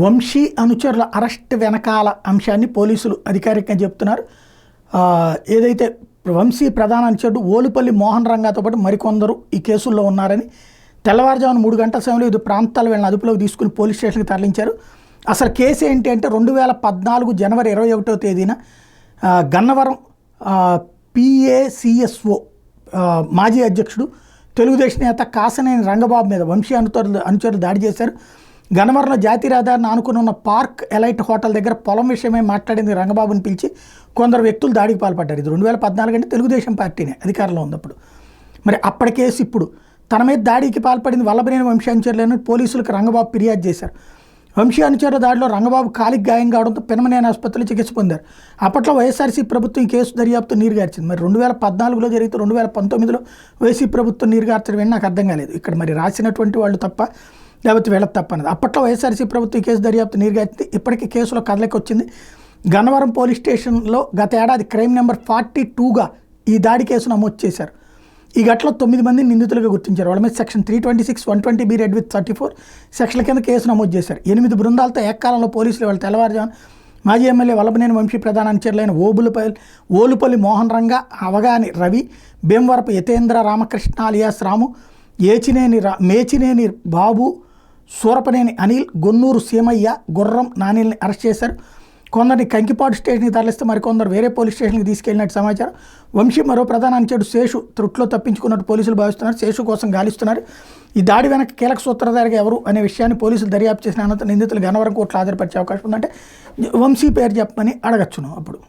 వంశీ అనుచరుల అరెస్ట్ వెనకాల అంశాన్ని పోలీసులు అధికారికంగా చెప్తున్నారు. ఏదైతే వంశీ ప్రధాన అనుచరుడు ఓలుపల్లి మోహన్ రంగాతో పాటు మరికొందరు ఈ కేసుల్లో ఉన్నారని తెల్లవారుజామున 3 గంటల సమయంలో వివిధ ప్రాంతాల వీళ్ళని అదుపులోకి తీసుకుని పోలీస్ స్టేషన్కి తరలించారు. అసలు కేసు ఏంటి అంటే 2014 జనవరి 21వ తేదీన గన్నవరం PACSO మాజీ అధ్యక్షుడు తెలుగుదేశం నేత కాసనేని రంగబాబు మీద వంశీ అనుచరులు దాడి చేశారు. గన్నవరంలో జాతీయ రహదారిని ఆనుకుని ఉన్న పార్క్ ఎలైట్ హోటల్ దగ్గర పొలం విషయమై మాట్లాడింది రంగబాబుని పిలిచి కొందరు వ్యక్తులు దాడికి పాల్పడ్డారు. ఇది 2014 అంటే తెలుగుదేశం పార్టీనే అధికారంలో ఉన్నప్పుడు. మరి అప్పటి కేసు ఇప్పుడు తన మీద దాడికి పాల్పడింది వల్లభనేని వంశీ అనుచరులని పోలీసులకు రంగబాబు ఫిర్యాదు చేశారు. వంశీ అనుచరుల దాడిలో రంగబాబు కాలికి గాయం కావడంతో పెనమనేని ఆసుపత్రిలో చికిత్స పొందారు. అప్పట్లో వైఎస్ఆర్సీ ప్రభుత్వం ఈ కేసు దర్యాప్తు నీరుగార్చింది. మరి 2014లో జరిగితే 2019లో వైసీపీ ప్రభుత్వం నీరుగార్చడం ఏంటి నాకు అర్థం కాలేదు. ఇక్కడ మరి రాసినటువంటి వాళ్ళు తప్ప లేకపోతే వీళ్ళకి తప్ప అనేది. అప్పట్లో వైఎస్ఆర్సీ ప్రభుత్వం ఈ కేసు దర్యాప్తు నీరుగార్చింది. ఇప్పటికీ కేసులో కదలికి వచ్చింది. గన్నవరం పోలీస్ స్టేషన్లో గత ఏడాది క్రైమ్ నెంబర్ 42గా ఈ దాడి కేసు నమోదు చేశారు. ఈ ఘటనలో 9 మందిని నిందితులుగా గుర్తించారు. వాళ్ళ మీద సెక్షన్ 326, 120B రెడ్ విత్ 34 సెక్షన్ల కింద కేసు నమోదు చేశారు. 8 బృందాలతో ఏకకాలంలో పోలీసులు వాళ్ళ తెల్లవారుజామున మాజీ ఎమ్మెల్యే వల్లభనేని వంశీ ప్రధాన అనుచరులైన ఓలుపల్లి మోహన్ రంగా, అవగాని రవి, భీమవరపు యతేంద్ర రామకృష్ణ అలియాస్ రాము, మేచినేని బాబు, సూరపనేని అనిల్, గొన్నూరు సీమయ్య, గుర్రం నానిల్ని అరెస్ట్ చేశారు. కొందరిని కంకిపాడు స్టేషన్కి తరలిస్తే మరికొందరు వేరే పోలీస్ స్టేషన్కి తీసుకెళ్లినట్టు సమాచారం. వంశీ మరో ప్రధాన అనుచరుడు శేషు త్రుట్లో తప్పించుకున్నట్టు పోలీసులు భావిస్తున్నారు. శేషు కోసం గాలిస్తున్నారు. ఈ దాడి వెనక కీలక సూత్రధారిగా ఎవరు అనే విషయాన్ని పోలీసులు దర్యాప్తు చేసిన అనంతరం నిందితులు గన్నవరం కోర్టులో హాజరుపరిచే అవకాశం ఉందంటే వంశీ పేరు చెప్పమని అడగచ్చును. అప్పుడు